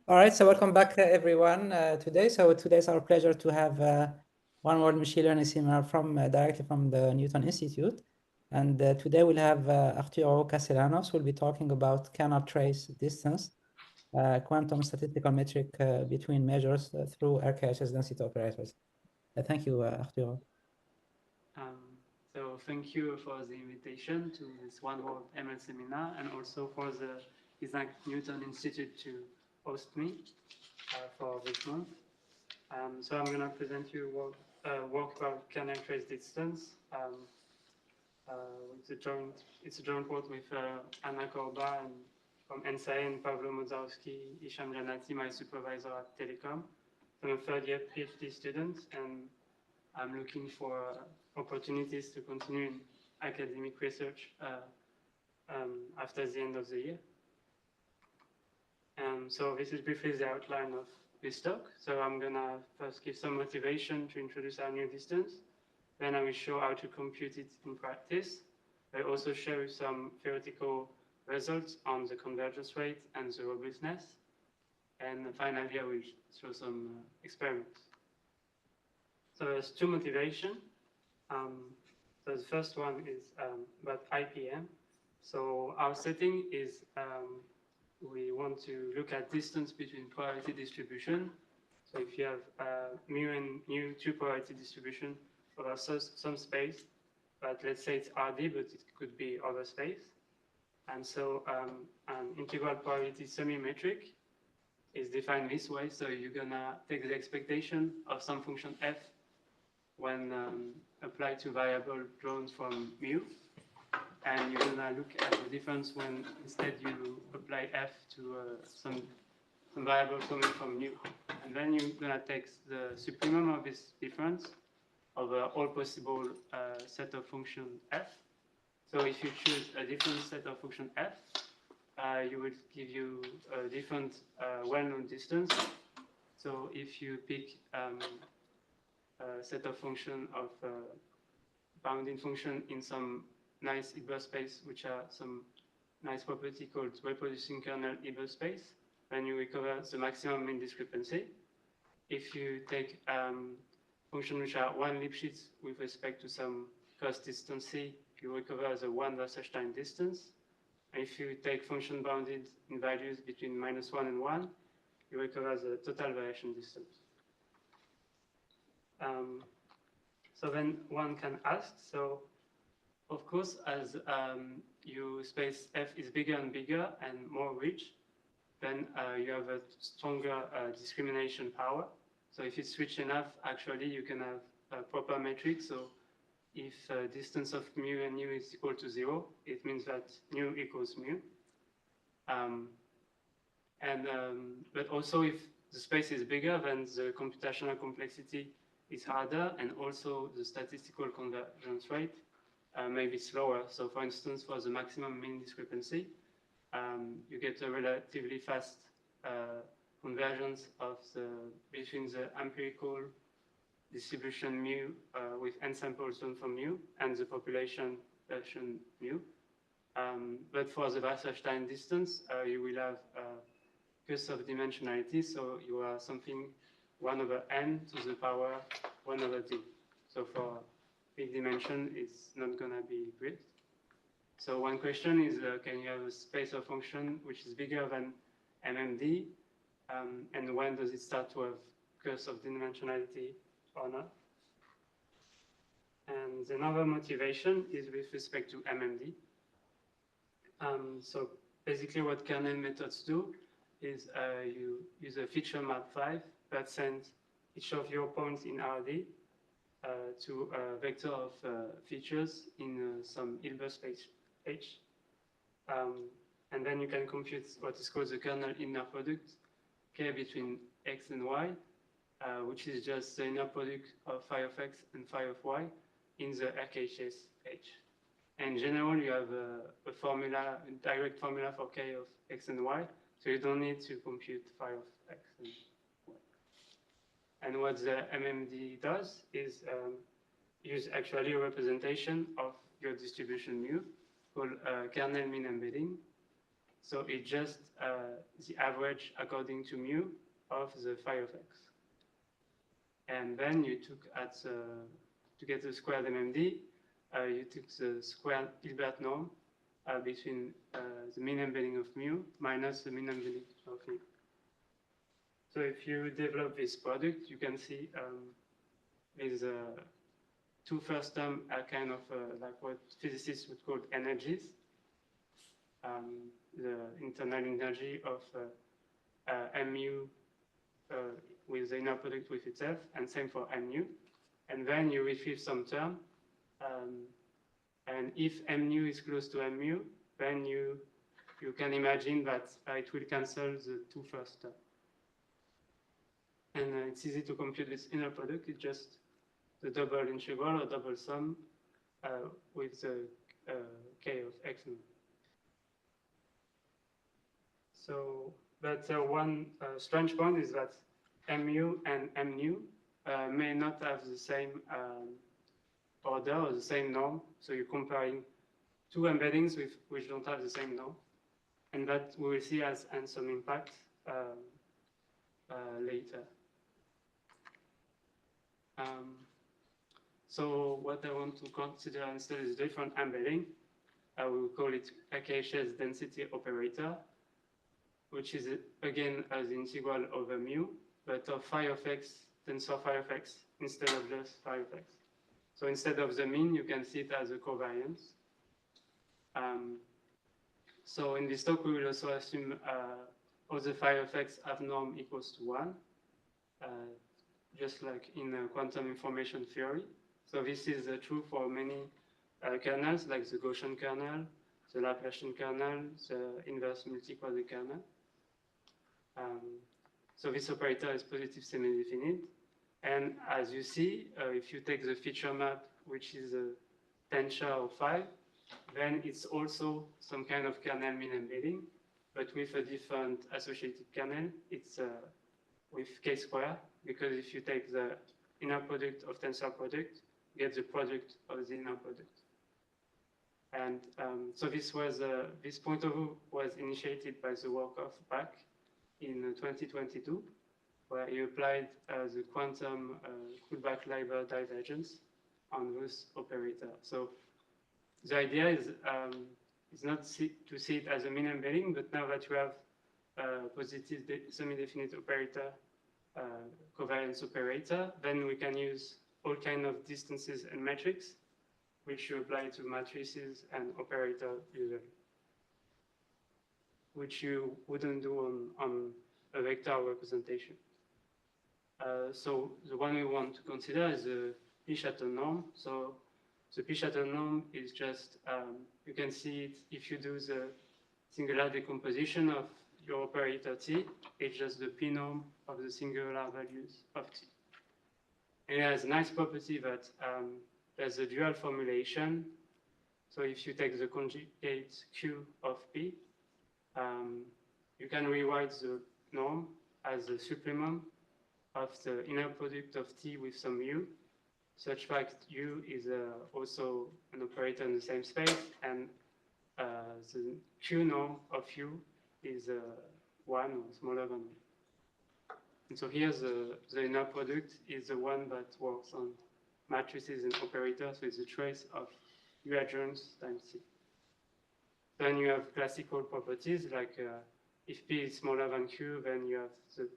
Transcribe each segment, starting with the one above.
All right, so welcome back, everyone, today. So today it's our pleasure to have one world machine learning seminar directly from the Newton Institute. And today we'll have Arturo Castellanos, who will be talking about kernel trace distance, quantum statistical metric between measures through RKHS density operators. Thank you, Arturo. So thank you for the invitation to this One World ML seminar, and also for the Isaac Newton Institute to host me for this month. So I'm going to present you work about kernel trace distance. It's a joint work with Anna Korba and from NSAE, Pavlo Mozarski, Isham Janati, my supervisor at Telecom. I'm a third-year PhD student, and I'm looking for opportunities to continue in academic research after the end of the year. So this is briefly the outline of this talk. So I'm gonna first give some motivation to introduce our new distance. Then I will show how to compute it in practice. I also show some theoretical results on the convergence rate and the robustness. And finally, I will show some experiments. So there's two motivations. So the first one is about IPM. So our setting is we want to look at distance between probability distribution. So if you have mu and nu two probability distribution over some space, but let's say it's RD, but it could be other space. And so an integral probability semi-metric is defined this way. So you're gonna take the expectation of some function f when applied to variable drawn from mu. And you're gonna look at the difference when instead you apply f to some variable coming from nu. And then you're gonna take the supremum of this difference over all possible set of function f. So if you choose a different set of function f, you will give you a different well-known distance. So if you pick a set of function of bounding function in some nice Hilbert space, which are some nice property called reproducing kernel Hilbert space, then you recover the maximum mean discrepancy. If you take functions which are one Lipschitz with respect to some cost distance c, you recover the one Wasserstein distance. And if you take function bounded in values between -1 and 1, you recover the total variation distance. So then one can ask, so of course, as your space F is bigger and bigger and more rich, then you have a stronger discrimination power. So if it's rich enough, actually you can have a proper metric. So if distance of mu and nu is equal to 0, it means that nu equals mu. But also if the space is bigger, then the computational complexity is harder, and also the statistical convergence rate may be slower. So for instance, for the maximum mean discrepancy, you get a relatively fast convergence of between the empirical distribution mu with n samples done from mu and the population version mu. But for the Wasserstein distance, you will have curse of dimensionality, so you are something 1 over n to the power 1 over d. So for big dimension, it's not going to be great. So one question is, can you have a space of function which is bigger than MMD? And when does it start to have curse of dimensionality or not? And another motivation is with respect to MMD. So basically what kernel methods do is you use a feature map 5 that sends each of your points in RD to a vector of features in some Hilbert space H. And then you can compute what is called the kernel inner product, K between x and y, which is just the inner product of phi of x and phi of y in the RKHS H. And in general, you have a formula, a direct formula for K of x and y, so you don't need to compute phi of x and y. And what the MMD does is use actually a representation of your distribution mu called kernel mean embedding. So it's just the average according to mu of the phi of x. And then you took to get the squared MMD, you took the squared Hilbert norm between the mean embedding of mu minus the mean embedding of mu. So if you develop this product, you can see these two first terms are kind of like what physicists would call energies. The internal energy of mu with the inner product with itself, and same for mu. And then you retrieve some term. And if mu is close to mu, then you can imagine that it will cancel the two first terms. And it's easy to compute this inner product. It's just the double integral or double sum with the k of x nu. So, but one strange point is that mu and mu may not have the same order or the same norm. So you're comparing two embeddings which don't have the same norm. And that we will see as some impact later. So what I want to consider instead is different embedding. I will call it RKHS density operator, which is again as integral over mu, but of phi of x tensor phi of x instead of just phi of x. So instead of the mean, you can see it as a covariance. So in this talk, we will also assume all the phi of x have norm equals to 1, just like in quantum information theory. So this is true for many kernels, like the Gaussian kernel, the Laplacian kernel, the inverse multi-quadratic kernel. So this operator is positive semi-definite. And as you see, if you take the feature map, which is a tensor of 5, then it's also some kind of kernel mean embedding, but with a different associated kernel. It's with k square, because if you take the inner product of tensor product, you get the product of the inner product. And so this point of view was initiated by the work of Bach in 2022, where he applied the quantum Kullback-Leiber divergence on this operator. So the idea is not to see it as a mean embedding, but now that you have a positive semi-definite operator, covariance operator, then we can use all kinds of distances and metrics, which you apply to matrices and operator usually, which you wouldn't do on a vector representation. So the one we want to consider is the Schatten norm. So the Schatten norm is just, you can see it if you do the singular decomposition of your operator T, it's just the P norm of the singular values of T. And it has a nice property that there's a dual formulation. So if you take the conjugate Q of P, you can rewrite the norm as the supplement of the inner product of T with some U, such that U is also an operator in the same space, and the Q norm of U is 1 or smaller than 1. And so here the inner product is the one that works on matrices and operators, so it's a trace of U adjoints times C. Then you have classical properties, like if P is smaller than Q, then you have the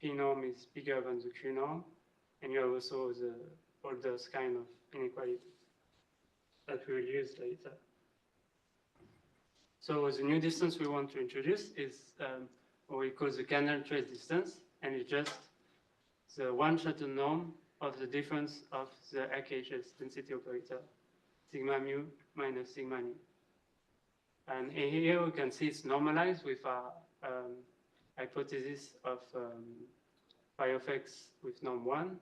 P norm is bigger than the Q norm, and you have also all those kind of inequalities that we will use later. So the new distance we want to introduce is what we call the kernel trace distance, and it's just the one Schatten norm of the difference of the RKHS density operator, sigma mu minus sigma nu. And here we can see it's normalized with our hypothesis of phi of x with norm 1.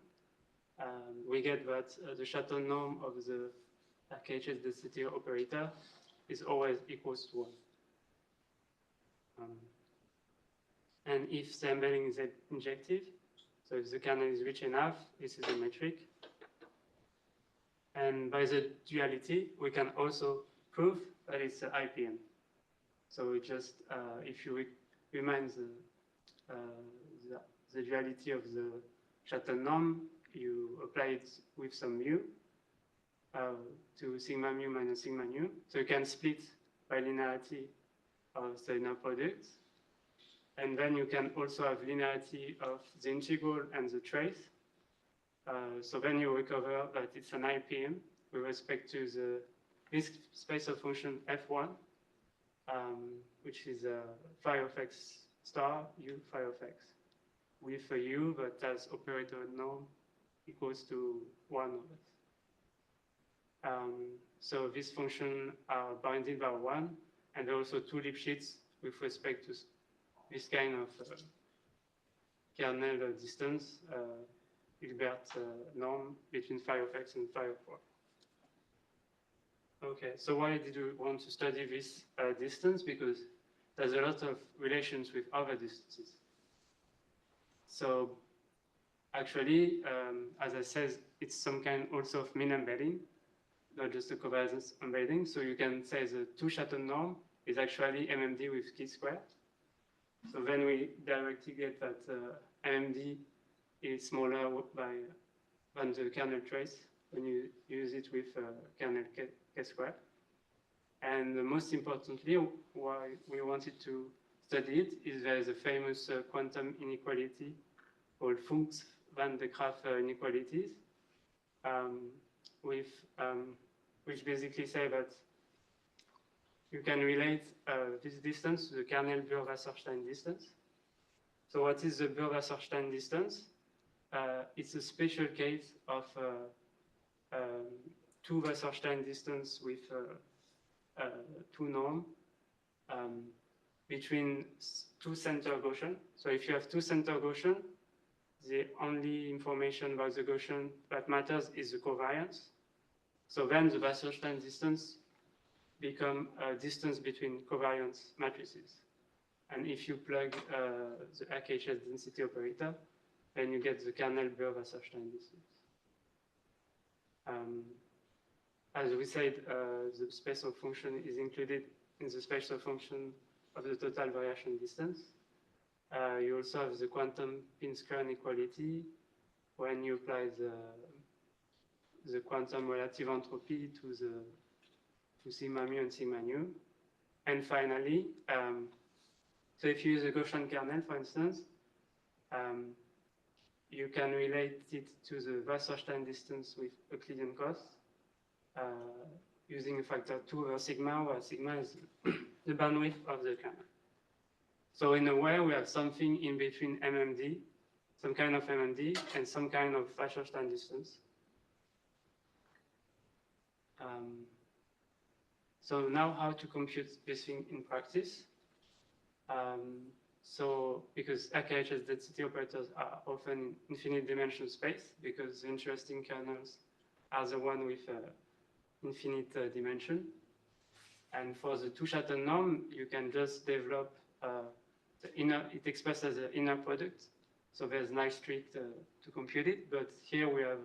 We get that the Schatten norm of the RKHS density operator is always equals to 1. And if the embedding is injective, so if the kernel is rich enough, this is a metric. And by the duality, we can also prove that it's an IPN. So it just, if you remind the duality of the Schatten norm, you apply it with some mu to sigma mu minus sigma nu. So you can split by linearity of the inner product. And then you can also have linearity of the integral and the trace. So then you recover that it's an IPM with respect to this space of function F1, which is phi of x star u phi of x, with a u that has operator norm equals to 1 of it. So these functions are bounded by 1, and there are also 2 Lipschitz with respect to this kind of kernel distance, Hilbert norm between phi of x and phi of y. Okay, so why did we want to study this distance? Because there's a lot of relations with other distances. So actually, as I said, it's some kind also of mean embedding, not just a covariance embedding. So you can say the 2 Schatten norm is actually MMD with chi squared. So then we directly get that MMD is smaller than the kernel trace when you use it with kernel k squared. And most importantly, why we wanted to study it is there is a famous quantum inequality called Funks van de Graaff inequalities, which basically say that you can relate this distance to the kernel Burr-Wasserstein distance. So what is the Burr-Wasserstein distance? It's a special case of 2 Wasserstein distance with 2 norm between 2 center Gaussian. So if you have 2 center Gaussian, the only information about the Gaussian that matters is the covariance. So then the Wasserstein distance become a distance between covariance matrices. And if you plug the RKHS density operator, then you get the kernel Burr-Wasserstein distance. As we said, the space of function is included in the space of function of the total variation distance. You also have the quantum Pinsker inequality when you apply the quantum relative entropy to sigma mu and sigma nu. And finally, so if you use a Gaussian kernel, for instance, you can relate it to the Wasserstein distance with Euclidean cost using a factor 2 over sigma, where sigma is the bandwidth of the kernel. So in a way, we have something in between MMD, some kind of MMD, and some kind of Wasserstein distance. So now how to compute this thing in practice? So because RKHS density operators are often in infinite dimension space, because the interesting kernels are the one with infinite dimension. And for the 2 Schatten norm, you can just develop the inner, it expresses as an inner product. So there's nice trick to compute it, but here we have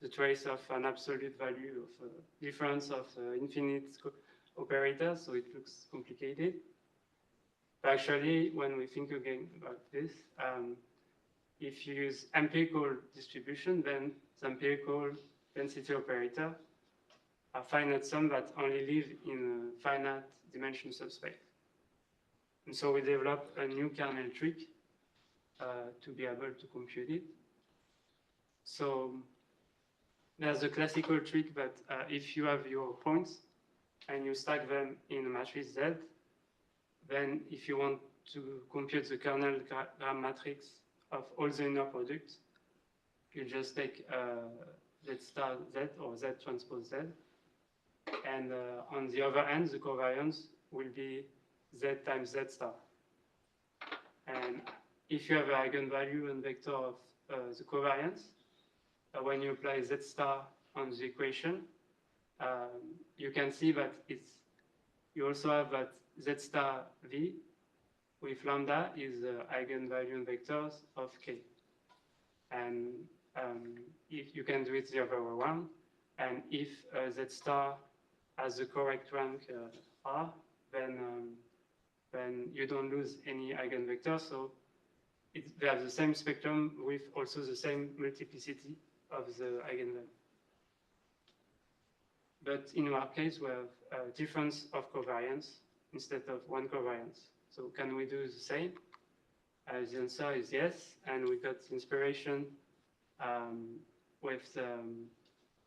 the trace of an absolute value of difference of infinite operators, so it looks complicated. But actually, when we think again about this, if you use empirical distribution, then the empirical density operator are finite sum that only live in a finite dimension subspace. And so we developed a new kernel trick to be able to compute it. So there's a classical trick that if you have your points and you stack them in a matrix Z, then if you want to compute the kernel gram matrix of all the inner products, you just take Z star Z or Z transpose Z. And on the other end, the covariance will be Z times Z star. And if you have an eigenvalue and vector of the covariance, when you apply Z star on the equation, you can see that you also have that Z star V with lambda is the eigenvalue and vectors of K. And if you can do it the other way around, and if Z star has the correct rank R, then then you don't lose any eigenvector. So they have the same spectrum with also the same multiplicity of the eigenvalue. But in our case, we have a difference of covariance instead of one covariance. So can we do the same? The answer is yes, and we got inspiration with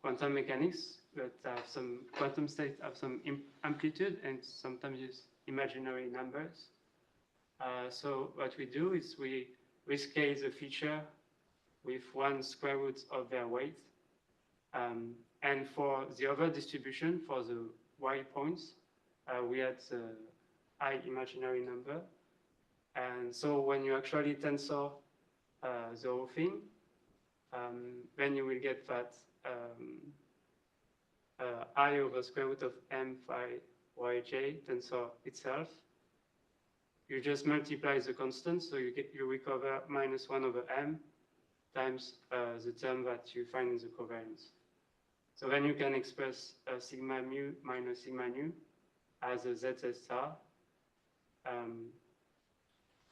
quantum mechanics that have some quantum states have some amplitude and sometimes use imaginary numbers. So what we do is we rescale the feature with 1 square root of their weight. And for the other distribution, for the y points, we had the I imaginary number. And so when you actually tensor the whole thing, then you will get that I over square root of m phi yj tensor itself. You just multiply the constant, so you recover minus 1 over m times the term that you find in the covariance. So then you can express sigma mu minus sigma nu as a ZZ star.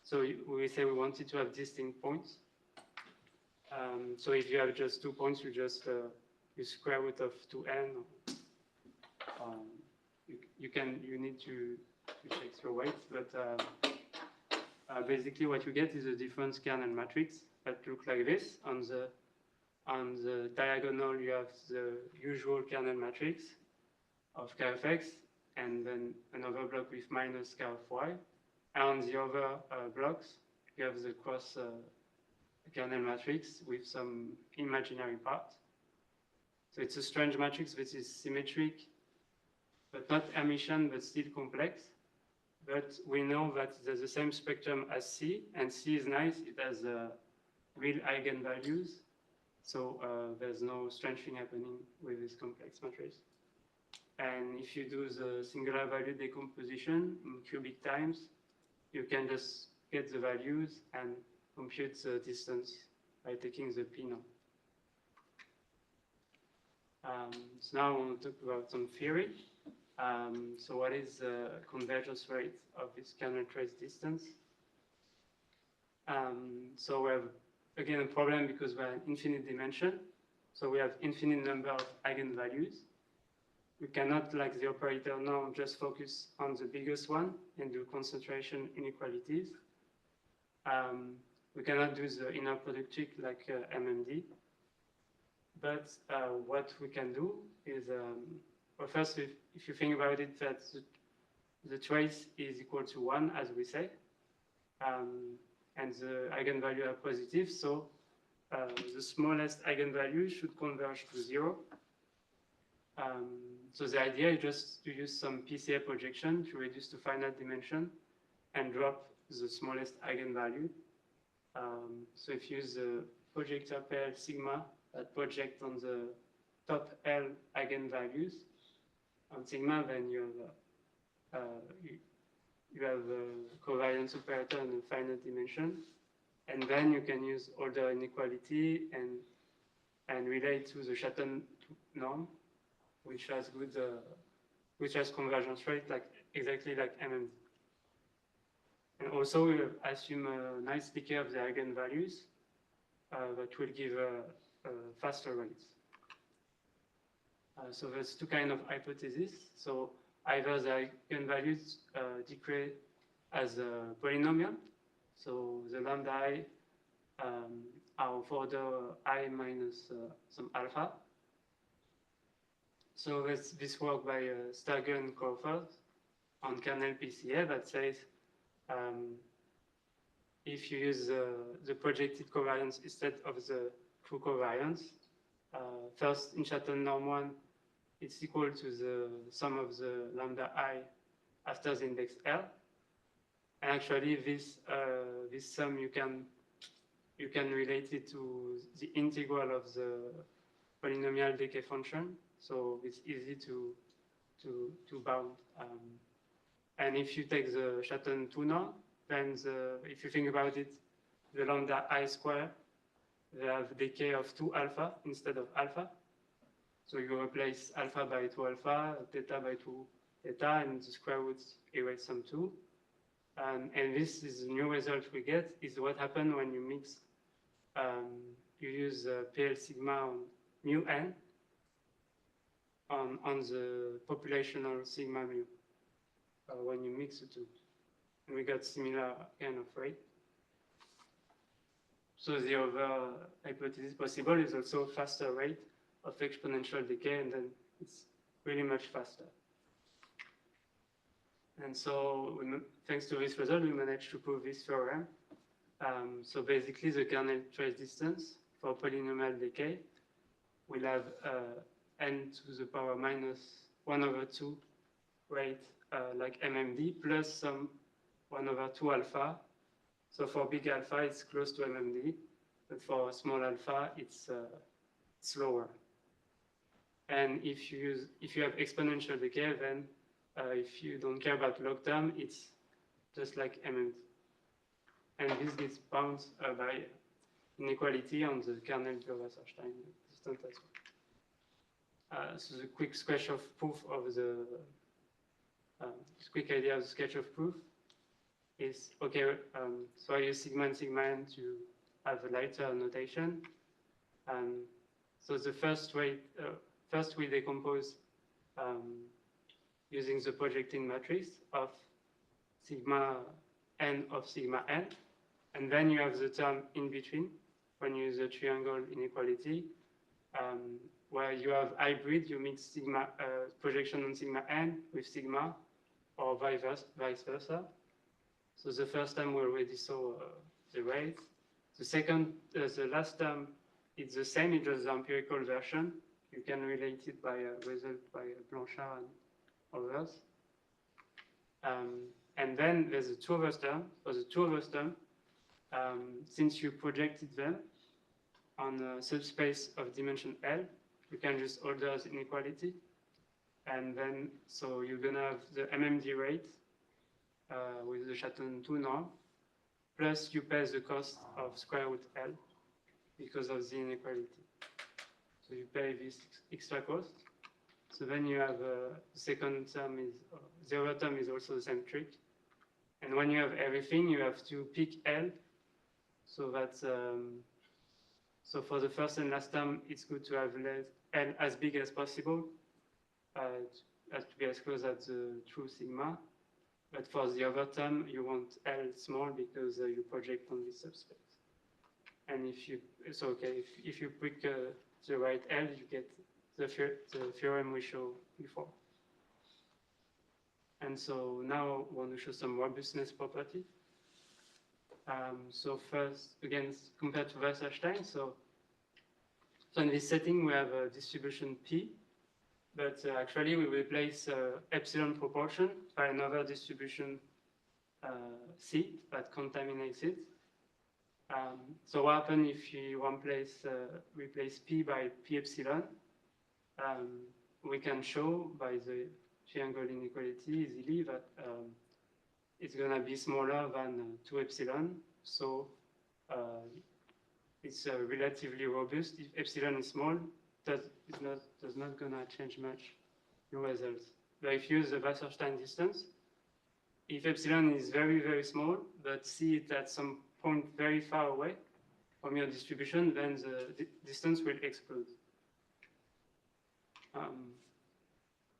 So we say we wanted to have distinct points. So if you have just 2 points, you just use square root of 2n. You need to check your weights, but basically what you get is a difference kernel matrix that looks like this. On the diagonal, you have the usual kernel matrix of k of x, and then another block with minus k of y. And on the other blocks, you have the cross kernel matrix with some imaginary part. So it's a strange matrix which is symmetric, but not Hermitian, but still complex. But we know that there's the same spectrum as C, and C is nice. It has real eigenvalues. So there's no strange thing happening with this complex matrix. And if you do the singular value decomposition in cubic times, you can just get the values and compute the distance by taking the p norm. So now I want to talk about some theory. So what is the convergence rate of this kernel trace distance? So we have, again, a problem because we have infinite dimension. So we have infinite number of eigenvalues. We cannot, like the operator norm, just focus on the biggest one and do concentration inequalities. We cannot do the inner product trick like MMD. But what we can do is, well, first, if you think about it, that the trace is equal to 1, as we say, and the eigenvalue are positive, so the smallest eigenvalue should converge to 0. So the idea is just to use some PCA projection to reduce to finite dimension and drop the smallest eigenvalue. So if you use the projector pair sigma that project on the top L eigenvalues on sigma, then you have a covariance operator in a finite dimension, and then you can use order inequality and relate to the Schatten norm, which has good, which has convergence rate exactly like MMD. And also we assume a nice decay of the eigenvalues that will give faster rates. So there's two kinds of hypotheses. So either the eigenvalues decay as a polynomial, so the lambda I are of order I minus some alpha. So this work by Stagger and Crawford on kernel PCA that says if you use the projected covariance instead of the true covariance, first in Schatten norm 1, it's equal to the sum of the lambda I after the index L. And actually this sum you can relate it to the integral of the polynomial decay function. So it's easy to bound. And if you take the Schatten 2 norm, then if you think about it, the lambda I square, they have decay of 2 alpha instead of alpha. So you replace alpha by 2 alpha, theta by 2 theta, and the square roots erase some 2. And this is the new result we get, is what happened when you mix, you use PL sigma on mu n on the populational sigma mu when you mix the two. And we got similar kind of rate. So the other hypothesis possible is also faster rate of exponential decay, and then it's really much faster. And so thanks to this result, we managed to prove this theorem. So basically, the kernel trace distance for polynomial decay will have n to the power minus 1/2 rate like MMD plus some 1/2 alpha. So for big alpha, it's close to MMD, but for small alpha, it's slower. And if you have exponential decay, then if you don't care about log term, it's just like MMD. And this gets bound by inequality on the kernel to Wasserstein distance as well. So the quick sketch of proof of the quick idea of the sketch of proof is, okay, so I use sigma and sigma n to have a lighter notation. So the first way, first we decompose using the projecting matrix of sigma n of sigma n, and then you have the term in between when you use the triangle inequality, where you have hybrid, you mix sigma projection on sigma n with sigma, or vice versa. So the first term we already saw the rate. The second, the last term, it's the same, it's just the empirical version. You can relate it by a result by Blanchard and others. And then there's the two other terms. For the two other terms, since you projected them on a subspace of dimension L, you can just order as inequality. And then, so you're gonna have the MMD rate with the Schatten 2 norm, plus you pay the cost of square root L because of the inequality. So you pay this extra cost. So then you have the second term is, the other term is also the same trick. And when you have everything, you have to pick L. So that's, so for the first and last term, it's good to have L as big as possible, has to be as close as the true sigma. But for the other term, you want L small because you project on this subspace. And if you, so okay, if you pick the right L, you get the theorem we showed before. And so now I want to show some robustness property. So first, again, compared to Wasserstein, so in this setting, we have a distribution P, but actually we replace epsilon proportion by another distribution C that contaminates it. So what happens if you replace P by P epsilon? We can show by the triangle inequality easily that it's going to be smaller than 2 epsilon. So it's relatively robust. If epsilon is small, does not going to change much your results. But if you use the Wasserstein distance, if epsilon is very, very small, but see it at some point very far away from your distribution, then the distance will explode.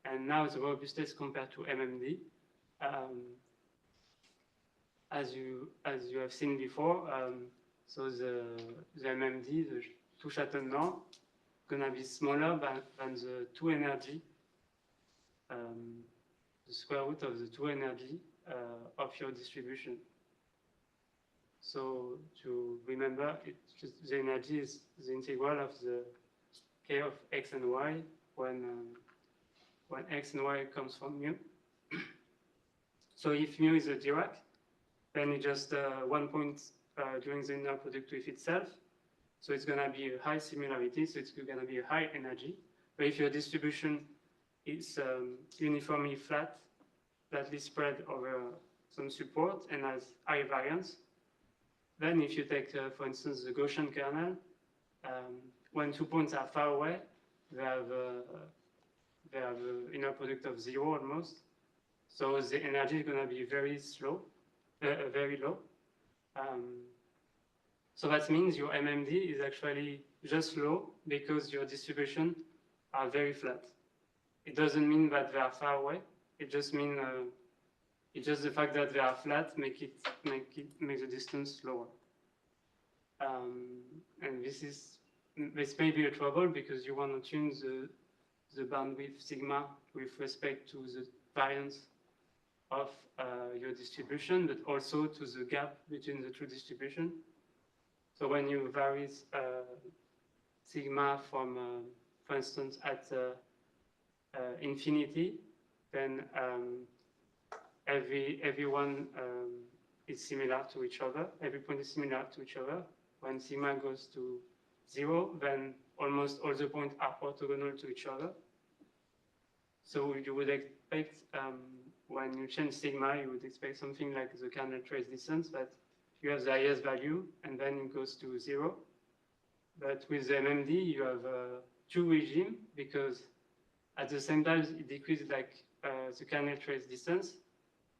And now the robustness compared to MMD. As you have seen before, so the MMD, the 2 Schatten norm, gonna be smaller than the 2 energy, the square root of the 2 energy of your distribution. So to remember, the energy is the integral of the k of x and y when x and y comes from mu. So if mu is a Dirac, then it's just 1 point during the inner product with itself. So it's going to be a high similarity, so it's going to be a high energy. But if your distribution is uniformly flatly spread over some support and has high variance, then if you take, for instance, the Gaussian kernel, when 2 points are far away, they have an inner product of 0 almost. So the energy is going to be very slow. very low. So that means your MMD is actually just low because your distribution are very flat. It doesn't mean that they are far away. It just means it's just the fact that they are flat make the distance lower. And this may be a trouble because you want to tune the bandwidth sigma with respect to the variance of your distribution, but also to the gap between the two distributions. So when you vary sigma from, for instance, at infinity, then everyone is similar to each other. Every point is similar to each other. When sigma goes to 0, then almost all the points are orthogonal to each other. So you would expect, when you change sigma, you would expect something like the kernel trace distance, that you have the highest value, and then it goes to 0. But with the MMD, you have two regimes, because at the same time, it decreases like the kernel trace distance.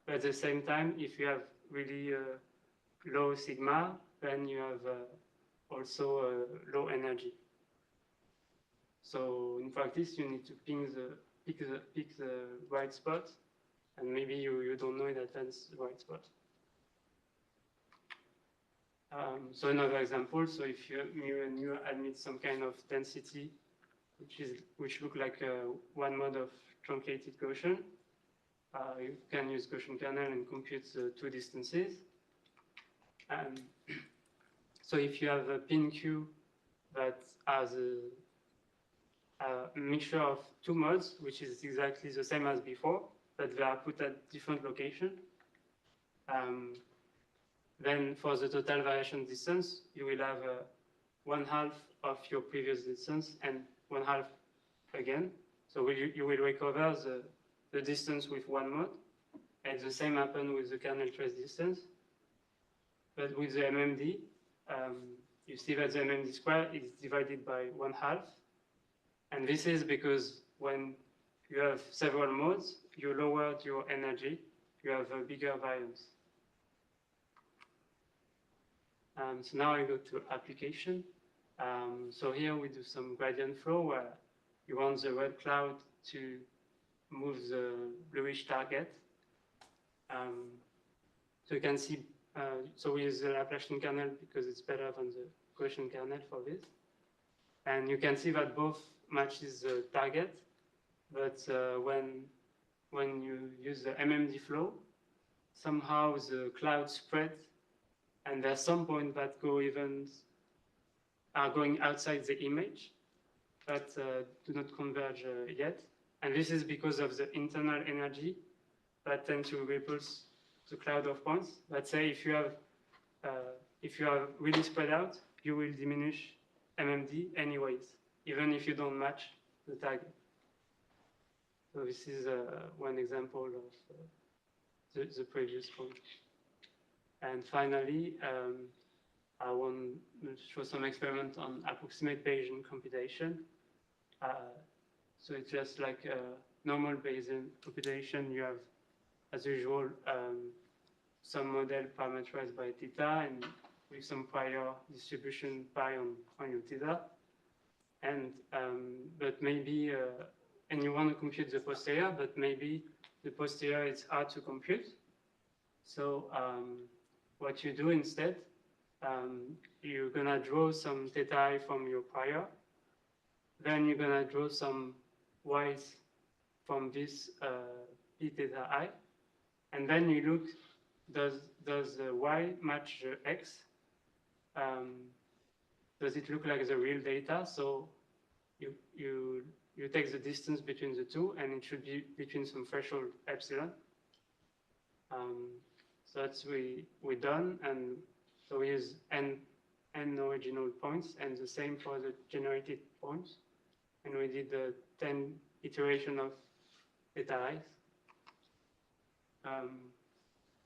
But at the same time, if you have really low sigma, then you have also low energy. So in practice, you need to pick the right spot, and maybe you don't know in advance the right spot. So another example, so if you admit some kind of density, which look like one mode of truncated Gaussian, you can use Gaussian kernel and compute the two distances. So if you have a pin Q that has a mixture of two modes, which is exactly the same as before, but they are put at different locations, then for the total variation distance, you will have 1/2 of your previous distance and 1/2 again. So you will recover the distance with one mode, and the same happens with the kernel trace distance. But with the MMD, you see that the MMD square is divided by 1/2. And this is because when you have several modes, you lowered your energy, you have a bigger variance. So now I go to application. So here we do some gradient flow where you want the red cloud to move the bluish target. So you can see, so we use the Laplacian kernel because it's better than the Gaussian kernel for this. And you can see that both matches the target, but when you use the MMD flow, somehow the cloud spread, and there's some points that are going outside the image, but do not converge yet. And this is because of the internal energy that tend to repulse the cloud of points. Let's say if you are really spread out, you will diminish MMD anyways, even if you don't match the target. So this is one example of the previous point. And finally, I want to show some experiment on approximate Bayesian computation. So it's just like a normal Bayesian computation. You have, as usual, some model parameterized by theta and with some prior distribution pi on your theta. And but maybe, and you want to compute the posterior, but maybe the posterior is hard to compute. So what you do instead, you're gonna draw some theta I from your prior. Then you're gonna draw some y's from this p theta I. And then you look, does the y match the x? Does it look like the real data? So you take the distance between the two, and it should be between some threshold epsilon. So that's we done, and so we use n original points, and the same for the generated points. And we did the 10 iteration of theta i's.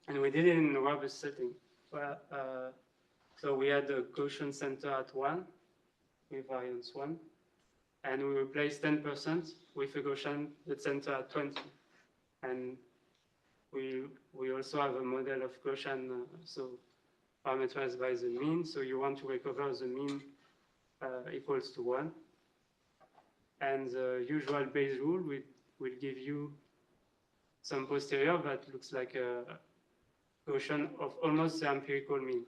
And we did it in a robust setting. Where, so we had the Gaussian center at 1 with variance 1, and we replaced 10% with a Gaussian center at 20. And we also have a model of Gaussian, so parameterized by the mean. So you want to recover the mean equals to 1. And the usual Bayes rule will give you some posterior that looks like a Gaussian of almost the empirical mean.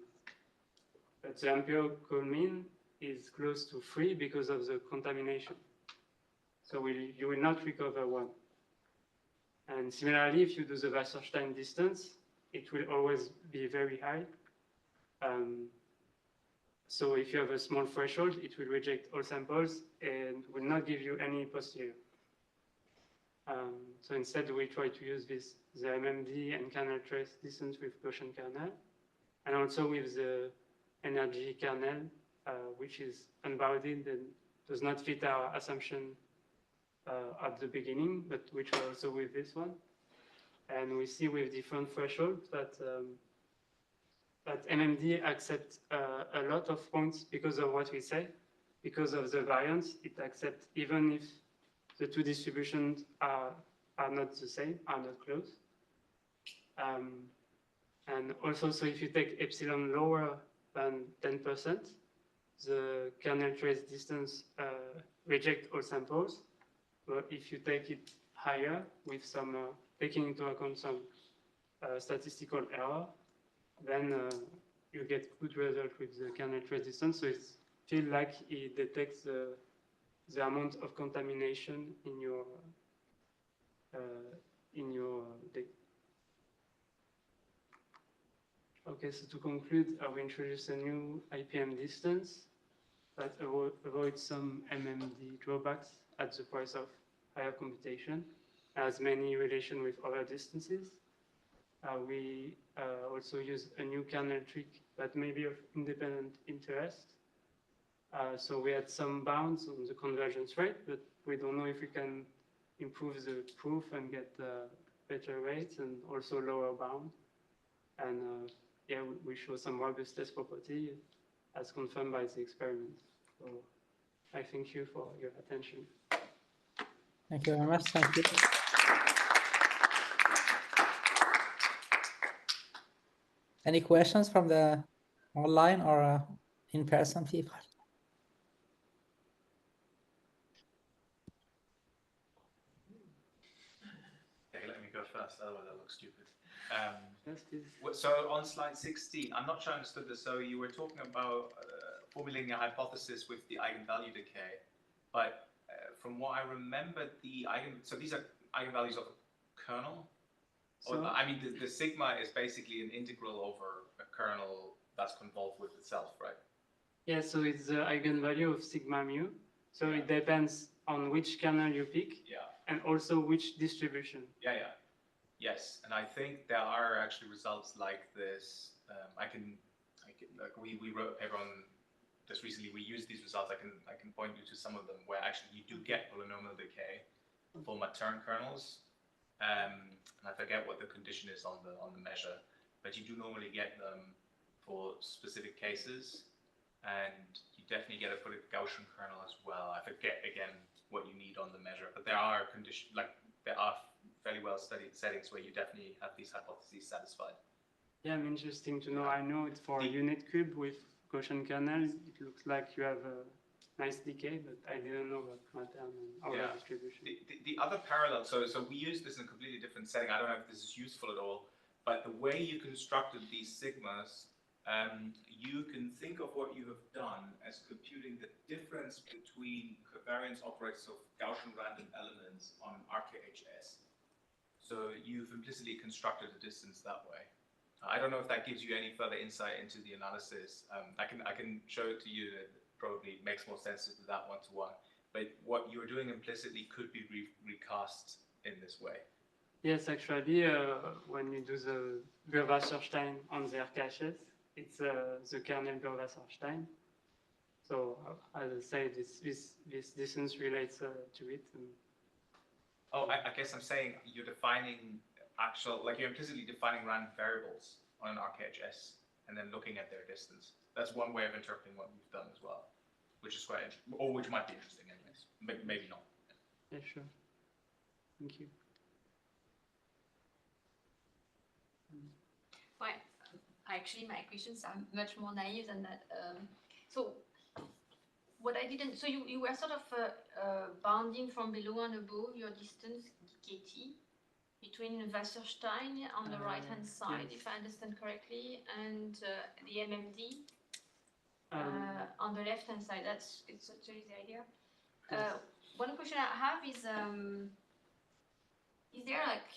But the empirical mean is close to 3 because of the contamination. So you will not recover 1. And similarly, if you do the Wasserstein distance, it will always be very high. So if you have a small threshold, it will reject all samples and will not give you any posterior. So instead, we try to use the MMD and kernel trace distance with Gaussian kernel, and also with the energy kernel, which is unbounded and does not fit our assumption at the beginning, but which are also with this one. And we see with different thresholds that MMD accepts a lot of points because of what we say, because of the variance. It accepts even if the two distributions are not the same, are not close. And also, so if you take epsilon lower than 10%, the kernel trace distance reject all samples. But if you take it higher with some taking into account some statistical error, then you get good result with the kernel trace distance. So it feels like it detects the amount of contamination in your data. Okay, so to conclude, I will introduce a new IPM distance that avoids some MMD drawbacks at the price of higher computation, has many relation with other distances. We also use a new kernel trick that may be of independent interest. So we had some bounds on the convergence rate, but we don't know if we can improve the proof and get better rates and also lower bound. And yeah, we show some robustness property as confirmed by the experiment. So I thank you for your attention. Thank you very much. Thank you. Any questions from the online or in-person people? Okay, let me go first, otherwise that looks stupid. Yes, please. So on slide 16, I'm not sure I understood this. So you were talking about formulating a hypothesis with the eigenvalue decay, but from what I remember, so these are eigenvalues of a kernel? So, I mean, the sigma is basically an integral over a kernel that's convolved with itself, right? Yeah, so it's the eigenvalue of sigma mu. So it depends on which kernel you pick, and also which distribution. Yes, and I think there are actually results like this. Like we wrote a paper on this recently. We used these results. I can point you to some of them where actually you do get polynomial decay for Matern kernels. And I forget what the condition is on the measure, but you do normally get them for specific cases, and you definitely get it for the Gaussian kernel as well. I forget again what you need on the measure, but there are conditions, like there are fairly well studied settings where you definitely have these hypotheses satisfied. Yeah, interesting to know. I know it's for a unit cube with Gaussian kernel. It looks like you have a nice decay, but I didn't know about Matern and other distribution. The other parallel, so we use this in a completely different setting. I don't know if this is useful at all, but the way you constructed these sigmas, you can think of what you have done as computing the difference between covariance operators of Gaussian random elements on RKHS. So you've implicitly constructed a distance that way. I don't know if that gives you any further insight into the analysis. I can show it to you. It probably makes more sense to do that one-to-one. But what you're doing implicitly could be recast in this way. Yes, actually, when you do the Wasserstein on the RKHS, it's the kernel Wasserstein. So as I say, this distance relates to it. I guess I'm saying you're defining you're implicitly defining random variables on an RKHS and then looking at their distance. That's one way of interpreting what we've done as well, which is quite interesting, or which might be interesting anyways. Maybe not. Yeah, sure. Thank you. Well, actually, my questions are much more naive than that. So what I didn't, so you were sort of bounding from below and above your distance, dkt, between Wasserstein on the right-hand side, yes. if I understand correctly, and the MMD on the left-hand side. It's actually the idea. Yes. One question I have is there like,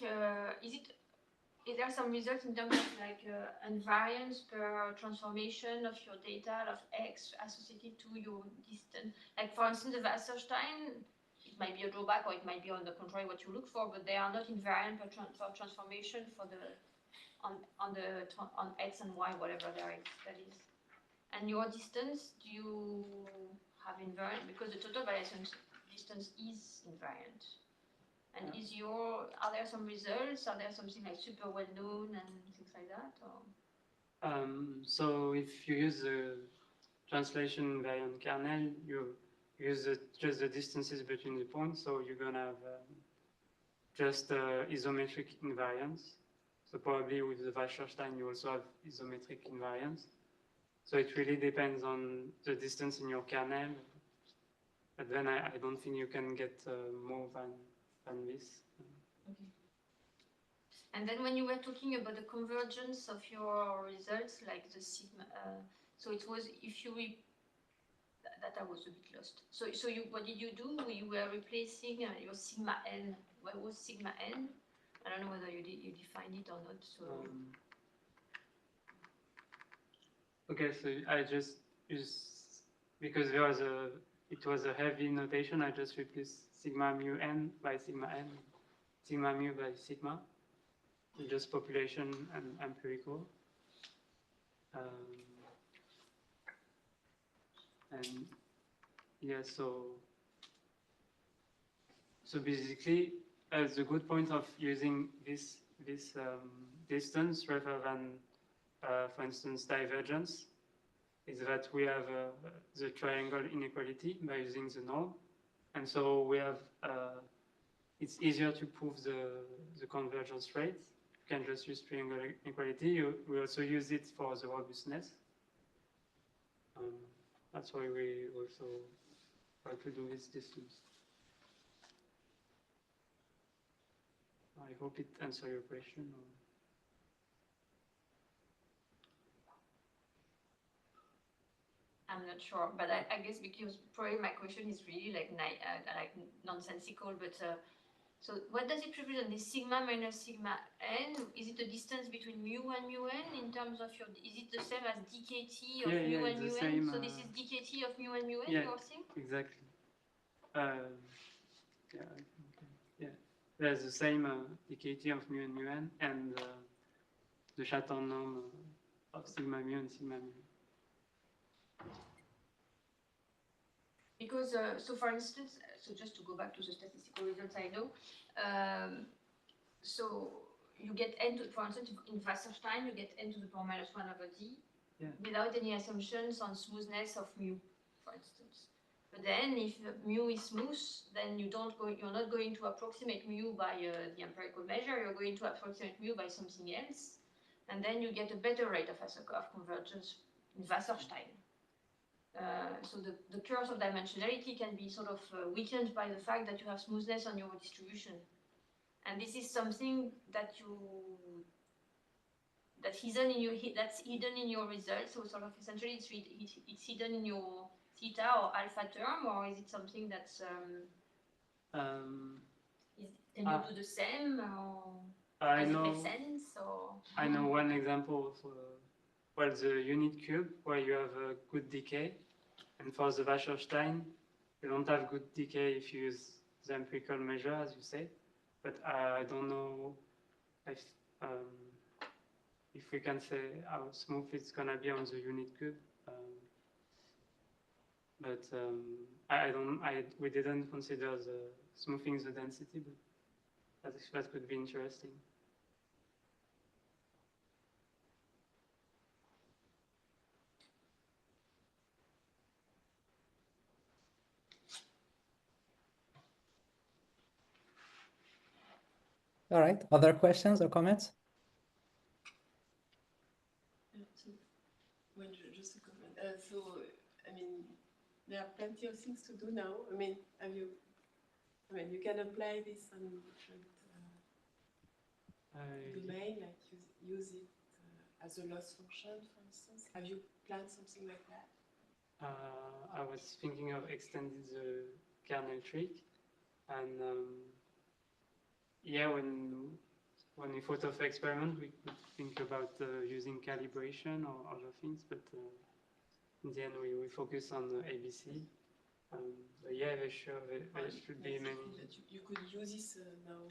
is there some results in terms of like invariance per transformation of your data of X associated to your distance? Like for instance, the Wasserstein, it might be a drawback or it might be on the contrary what you look for, but they are not invariant per transformation for the on X and Y, whatever that is. And your distance, do you have invariant? Because the total variation distance is invariant. And are there some results? Are there something like super well known and things like that? Or? So if you use the translation invariant kernel, you use just the distances between the points. So you're gonna have just isometric invariance. So probably with the Wasserstein, you also have isometric invariance. So it really depends on the distance in your kernel. But then I don't think you can get more than this. Okay. And then when you were talking about the convergence of your results, like the sigma, so it was if you that I was a bit lost. So what did you do? You were replacing your sigma n. What was sigma n? I don't know whether you defined it or not. So. Okay, so I just used, because it was a heavy notation, I just replaced sigma mu n by sigma n, sigma mu by sigma, just population and empirical. And yeah, so basically, the good point of using this distance rather than for instance, divergence, is that we have the triangle inequality by using the norm. And so we have, it's easier to prove the convergence rate. You can just use triangle inequality. We also use it for the robustness. That's why we also try to do this distance. I hope it answers your question. I'm not sure, but I guess because probably my question is really like nonsensical, but so what does it represent? This sigma minus sigma n, is it the distance between mu and mu n in terms of your, is it the same as dkt of mu and mu n? So this is dkt of mu and mu n, you're saying? Exactly. There's the same dkt of mu and mu n and the Schatten norm of sigma mu and sigma mu. Because, so for instance, so just to go back to the statistical results I know, so you get n to, for instance, in Wasserstein, you get n to the power minus 1 over d without any assumptions on smoothness of mu, for instance. But then if mu is smooth, then you're not going to approximate mu by the empirical measure, you're going to approximate mu by something else, and then you get a better rate of convergence in Wasserstein. So the curves of dimensionality can be sort of weakened by the fact that you have smoothness on your distribution. And this is something that's hidden in your results. So sort of essentially it's hidden in your theta or alpha term, or is it something that's can you do the same, or does it make sense? Or I know one example of well, the unit cube where you have a good decay, and for the Wasserstein you don't have good decay if you use the empirical measure, as you say. But I don't know if we can say how smooth it's gonna be on the unit cube. But we didn't consider the smoothing the density, but that could be interesting. All right, other questions or comments? there are plenty of things to do now. I mean, you can apply this on different domain, like use it as a loss function, for instance. Have you planned something like that? I was thinking of extending the kernel trick, and yeah, when we thought of experiment, we could think about using calibration or other things, but in the end, we focus on ABC. But yeah, sure, there should be many. You could use this now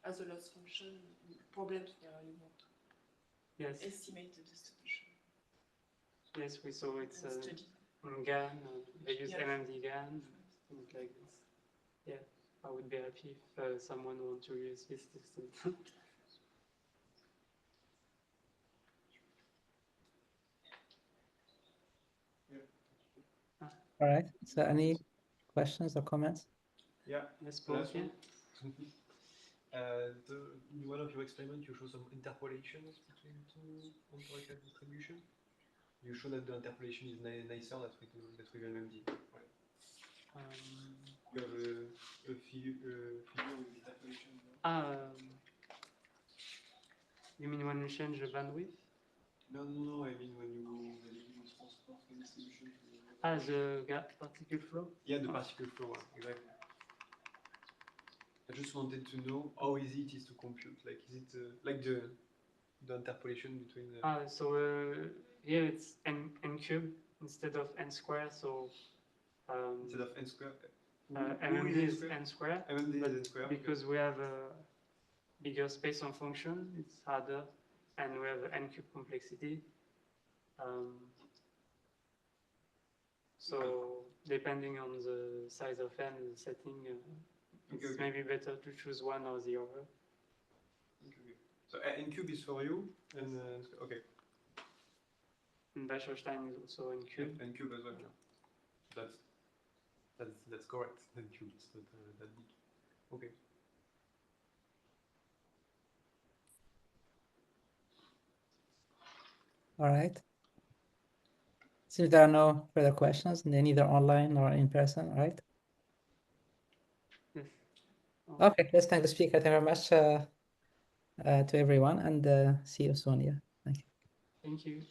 as a loss function in problems where you want to estimate the distribution. Yes, we saw it's in GAN, they use MMD GAN, things like this. Yeah, I would be happy if someone wants to use this system. All right. So any questions or comments? Yeah. Yes, Paul. In one of your experiments, you show some interpolations between two ontological distribution. You show that the interpolation is nicer that with MMD. Right. You have a figure with interpolation. You mean when you change the bandwidth? No. I mean when you transport the distribution. The particle flow? Yeah, the particle flow, exactly. I just wanted to know how easy it is to compute. Like, is it like the interpolation between the... So here it's n cube instead of n square. So instead of n square, MMD is n square. MMD is n square because we have a bigger space on function, it's harder, and we have n cube complexity. So depending on the size of n, the setting, it's maybe better to choose one or the other. Okay. So n cube is for you, and okay. And Wasserstein is also n cube. N cube as well. Yeah. That's correct. N cube is not that big. Okay. All right. Since there are no further questions, then either online or in person, right? Yes. Okay, let's thank the speaker. Thank you very much to everyone, and see you soon. Yeah, thank you. Thank you.